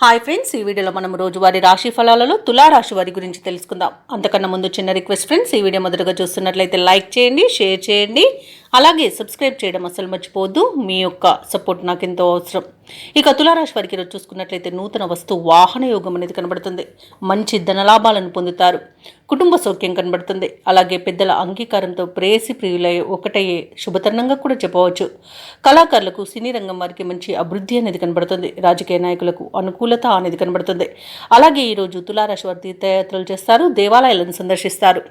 Hi friends, ఈ వీడియోలో మనం రోజువారీ రాశి ఫలాలలో తులారాశి వారి గురించి తెలుసుకుందాం. అంతకన్నా ముందు చిన్న రిక్వెస్ట్ ఫ్రెండ్స్, ఈ వీడియో మొదటగా చూస్తున్నట్లయితే లైక్ చేయండి, షేర్ చేయండి, అలాగే సబ్స్క్రైబ్ చేయడం అసలు మర్చిపోవద్దు. మీ యొక్క సపోర్ట్ నాకు ఎంతో అవసరం. ఇక తులారాశి వారికి ఈరోజు చూసుకున్నట్లయితే నూతన వస్తు వాహన యోగం అనేది కనబడుతుంది. మంచి ధనలాభాలను పొందుతారు. కుటుంబ సౌఖ్యం కనబడుతుంది. అలాగే పెద్దల అంగీకారంతో ప్రేయసి ప్రియులై ఒకటయ్యే శుభతరుణంగా కూడా చెప్పవచ్చు. కళాకారులకు సినీ రంగం వారికి మంచి అభివృద్ధి అనేది కనబడుతుంది. రాజకీయ నాయకులకు అనుకూలత అనేది కనబడుతుంది. అలాగే ఈరోజు తులారాశి వారు తీర్థయాత్రలు చేస్తారు, దేవాలయాలను సందర్శిస్తారు.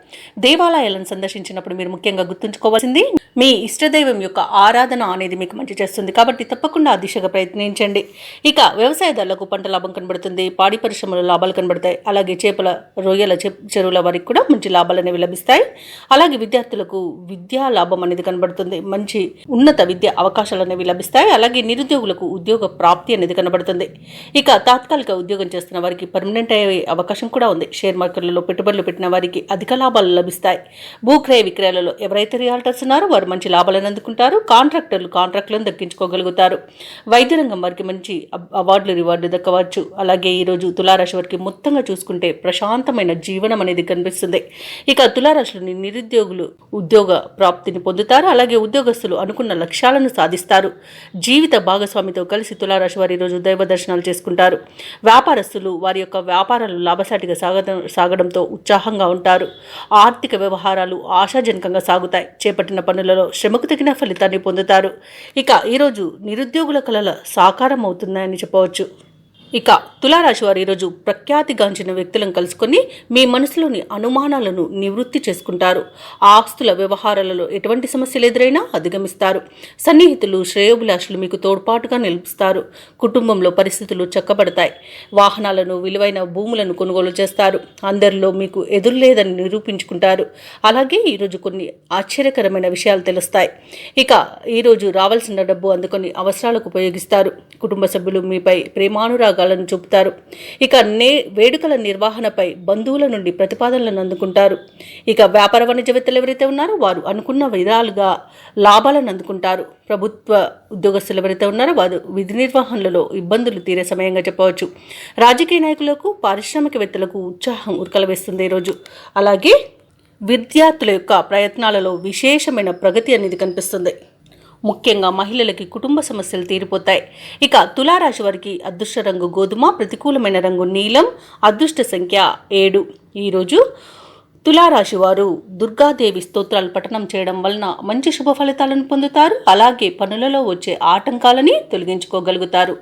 దేవాలయాలను సందర్శించినప్పుడు మీరు ముఖ్యంగా గుర్తుంచుకోవాల్సింది మీ ఇష్టదైవం యొక్క ఆరాధన అనేది మీకు మంచి చేస్తుంది. కాబట్టి తప్పకుండా ఆ దిశగా ప్రయత్నించండి. ఇక వ్యవసాయదారులకు పంట లాభం కనబడుతుంది. పాడి పరిశ్రమలో లాభాలు కనబడతాయి. అలాగే చేపల రొయ్యల చెరువుల వారికి కూడా మంచి లాభాలు అనేవి లభిస్తాయి. అలాగే విద్యార్థులకు విద్యా లాభం అనేది కనబడుతుంది. మంచి ఉన్నత విద్యా అవకాశాలు అనేవి లభిస్తాయి. అలాగే నిరుద్యోగులకు ఉద్యోగ ప్రాప్తి అనేది కనబడుతుంది. ఇక తాత్కాలిక ఉద్యోగం చేస్తున్న వారికి పర్మనెంట్ అయ్యే అవకాశం కూడా ఉంది. షేర్ మార్కెట్లలో పెట్టుబడులు పెట్టిన వారికి అధిక లాభాలు లభిస్తాయి. భూక్రయ విక్రయాలలో ఎవరైతే రియాల్టర్స్ ఉన్నారో వారు మంచి లాభాలను అందుకుంటారు. కాంట్రాక్టులను దక్కించుకోగలుగుతారు. వైద్య రంగం వారికి మంచి అవార్డులు రివార్డులు దక్కవచ్చు. అలాగే ఈరోజు తులారాశి వారికి మొత్తంగా చూసుకుంటే ప్రశాంతమైన జీవనం అనేది కనిపిస్తుంది. ఇక తులారాశిలోని నిరుద్యోగులు ఉద్యోగ ప్రాప్తిని పొందుతారు. అలాగే ఉద్యోగస్తులు అనుకున్న లక్ష్యాలను సాధిస్తారు. జీవిత భాగస్వామితో కలిసి తులారాశి వారు ఈరోజు దైవ దర్శనాలు చేసుకుంటారు. వ్యాపారస్తులు వారి యొక్క వ్యాపారాలు లాభసాటిగా సాగడంతో ఉత్సాహంగా ఉంటారు. ఆర్థిక వ్యవహారాలు ఆశాజనకంగా సాగుతాయి. చేపట్టిన పనులలో శ్రమకు తగిన ఫలితాన్ని పొందుతారు. ఇక ఈరోజు నిరుద్యోగుల కలల సాకారం అవుతున్నాయని చెప్పవచ్చు. ఇక తులారాశి వారు ఈరోజు ప్రఖ్యాతిగాంచిన వ్యక్తులను కలుసుకొని మీ మనసులోని అనుమానాలను నివృత్తి చేసుకుంటారు. ఆస్తుల వ్యవహారాలలో ఎటువంటి సమస్యలు ఎదురైనా అధిగమిస్తారు. సన్నిహితులు శ్రేయోభిలాషులు మీకు తోడ్పాటుగా నిలుపుస్తారు. కుటుంబంలో పరిస్థితులు చక్కబడతాయి. వాహనాలను విలువైన భూములను కొనుగోలు చేస్తారు. అందరిలో మీకు ఎదురులేదని నిరూపించుకుంటారు. అలాగే ఈరోజు కొన్ని ఆశ్చర్యకరమైన విషయాలు తెలుస్తాయి. ఇక ఈరోజు రావాల్సిన డబ్బు అందుకొని అవసరాలకు ఉపయోగిస్తారు. కుటుంబ సభ్యులు మీపై ప్రేమానురాగాలను చూపుతారు. ఇక వేడుకల నిర్వహణపై బంధువుల నుండి ప్రతిపాదనలను అందుకుంటారు. ఇక వ్యాపార వాణిజ్యవేత్తలు ఎవరైతే ఉన్నారో వారు అనుకున్న విధాలుగా లాభాలను అందుకుంటారు. ప్రభుత్వ ఉద్యోగస్తులు ఎవరైతే ఉన్నారో వారు విధి నిర్వహణలో ఇబ్బందులు తీరే సమయంగా చెప్పవచ్చు. రాజకీయ నాయకులకు పారిశ్రామికవేత్తలకు ఉత్సాహం ఉరకలవేస్తుంది ఈరోజు. అలాగే విద్యార్థుల యొక్క ప్రయత్నాలలో విశేషమైన ప్రగతి అనేది కనిపిస్తుంది. ముఖ్యంగా మహిళలకి కుటుంబ సమస్యలు తీరిపోతాయి. ఇక తులారాశి వారికి అదృష్ట రంగు గోధుమ, ప్రతికూలమైన రంగు నీలం, అదృష్ట సంఖ్య 7. ఈరోజు తులారాశి వారు దుర్గాదేవి స్తోత్రాలు పఠనం చేయడం వలన మంచి శుభ ఫలితాలను పొందుతారు. అలాగే పనులలో వచ్చే ఆటంకాలని తొలగించుకోగలుగుతారు.